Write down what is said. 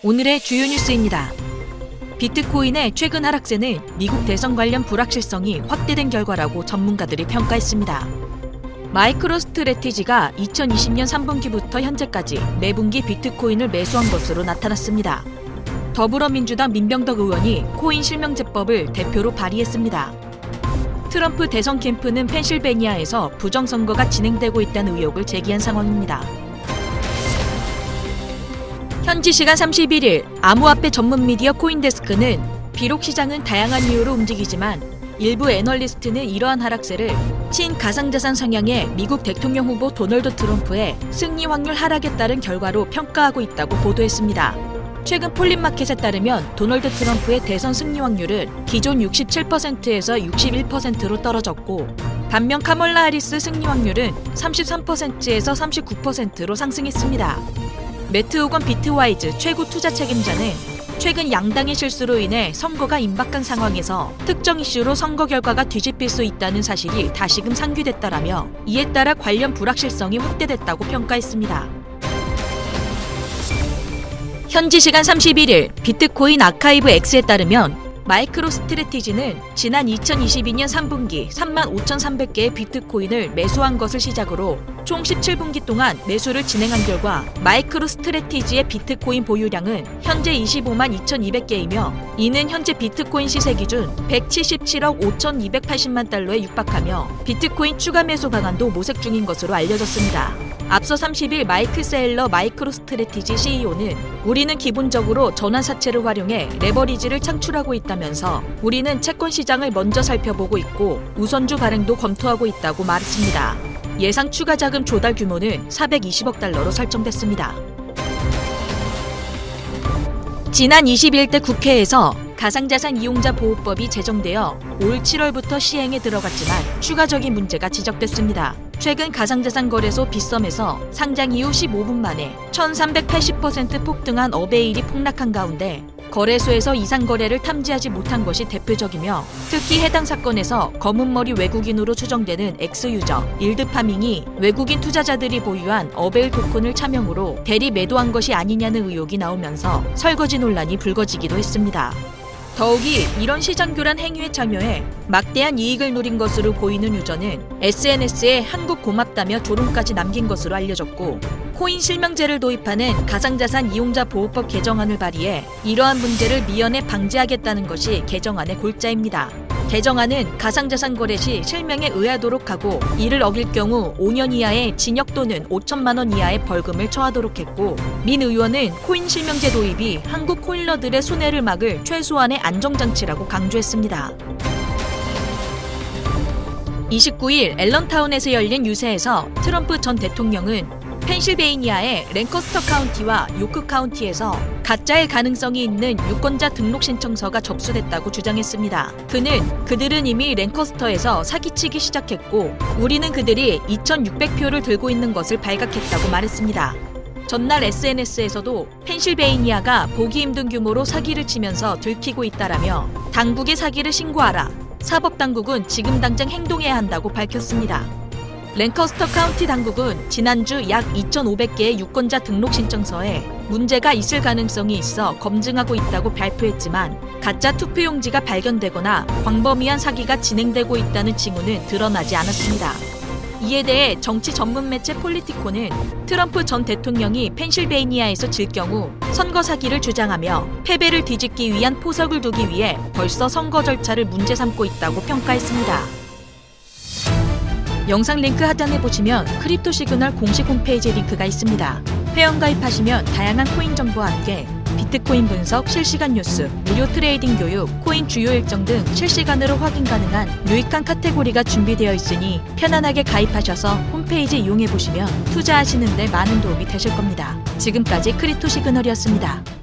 오늘의 주요 뉴스입니다. 비트코인의 최근 하락세는 미국 대선 관련 불확실성이 확대된 결과라고 전문가들이 평가했습니다. 마이크로스트래티지가 2020년 3분기부터 현재까지 매분기 비트코인을 매수한 것으로 나타났습니다. 더불어민주당 민병덕 의원이 코인 실명제법을 대표로 발의했습니다. 트럼프 대선 캠프는 펜실베니아에서 부정선거가 진행되고 있다는 의혹을 제기한 상황입니다. 현지 시간 31일 암호화폐 전문 미디어 코인데스크는 비록 시장은 다양한 이유로 움직이지만 일부 애널리스트는 이러한 하락세를 친가상자산 성향의 미국 대통령 후보 도널드 트럼프의 승리 확률 하락에 따른 결과로 평가하고 있다고 보도했습니다. 최근 폴릿마켓에 따르면 도널드 트럼프의 대선 승리 확률은 기존 67%에서 61%로 떨어졌고 반면 카멀라 하리스 승리 확률은 33%에서 39%로 상승했습니다. 매트 호건 비트와이즈 최고 투자 책임자는 최근 양당의 실수로 인해 선거가 임박한 상황에서 특정 이슈로 선거 결과가 뒤집힐 수 있다는 사실이 다시금 상기됐다라며 이에 따라 관련 불확실성이 확대됐다고 평가했습니다. 현지 시간 31일 비트코인 아카이브 X에 따르면 마이크로스트래티지는 지난 2022년 3분기 35,300개의 비트코인을 매수한 것을 시작으로 총 17분기 동안 매수를 진행한 결과 마이크로스트래티지의 비트코인 보유량은 현재 25만 2,200개이며 이는 현재 비트코인 시세 기준 177억 5,280만 달러에 육박하며 비트코인 추가 매수 방안도 모색 중인 것으로 알려졌습니다. 앞서 30일 마이클 세일러 마이크로스트래티지 CEO는 우리는 기본적으로 전환사채를 활용해 레버리지를 창출하고 있다면서 우리는 채권 시장을 먼저 살펴보고 있고 우선주 발행도 검토하고 있다고 말했습니다. 예상 추가 자금 조달 규모는 420억 달러로 설정됐습니다. 지난 21대 국회에서 가상자산 이용자 보호법이 제정되어 올 7월부터 시행에 들어갔지만 추가적인 문제가 지적됐습니다. 최근 가상자산 거래소 빗썸에서 상장 이후 15분 만에 1380% 폭등한 어베일이 폭락한 가운데 거래소에서 이상 거래를 탐지하지 못한 것이 대표적이며 특히 해당 사건에서 검은머리 외국인으로 추정되는 X유저, 일드파밍이 외국인 투자자들이 보유한 어베일 토큰을 차명으로 대리 매도한 것이 아니냐는 의혹이 나오면서 설거지 논란이 불거지기도 했습니다. 더욱이 이런 시장 교란 행위에 참여해 막대한 이익을 누린 것으로 보이는 유저는 SNS에 한국 고맙다며 조롱까지 남긴 것으로 알려졌고 코인 실명제를 도입하는 가상자산 이용자 보호법 개정안을 발의해 이러한 문제를 미연에 방지하겠다는 것이 개정안의 골자입니다. 개정안은 가상자산 거래 시 실명에 의하도록 하고 이를 어길 경우 5년 이하의 징역 또는 5천만 원 이하의 벌금을 처하도록 했고 민 의원은 코인 실명제 도입이 한국 코인러들의 손해를 막을 최소한의 안정장치라고 강조했습니다. 29일 앨런타운에서 열린 유세에서 트럼프 전 대통령은 펜실베이니아의 랭커스터 카운티와 요크 카운티에서 가짜의 가능성이 있는 유권자 등록 신청서가 접수됐다고 주장했습니다. 그는 그들은 이미 랭커스터에서 사기치기 시작했고 우리는 그들이 2,600표를 들고 있는 것을 발각했다고 말했습니다. 전날 SNS에서도 펜실베이니아가 보기 힘든 규모로 사기를 치면서 들키고 있다라며 당국에 사기를 신고하라. 사법당국은 지금 당장 행동해야 한다고 밝혔습니다. 랭커스터 카운티 당국은 지난주 약 2,500개의 유권자 등록 신청서에 문제가 있을 가능성이 있어 검증하고 있다고 발표했지만 가짜 투표용지가 발견되거나 광범위한 사기가 진행되고 있다는 징후는 드러나지 않았습니다. 이에 대해 정치 전문 매체 폴리티코는 트럼프 전 대통령이 펜실베이니아에서 질 경우 선거 사기를 주장하며 패배를 뒤집기 위한 포석을 두기 위해 벌써 선거 절차를 문제 삼고 있다고 평가했습니다. 영상 링크 하단에 보시면 크립토 시그널 공식 홈페이지 링크가 있습니다. 회원가입하시면 다양한 코인 정보와 함께 비트코인 분석, 실시간 뉴스, 무료 트레이딩 교육, 코인 주요 일정 등 실시간으로 확인 가능한 유익한 카테고리가 준비되어 있으니 편안하게 가입하셔서 홈페이지 이용해보시면 투자하시는 데 많은 도움이 되실 겁니다. 지금까지 크립토 시그널이었습니다.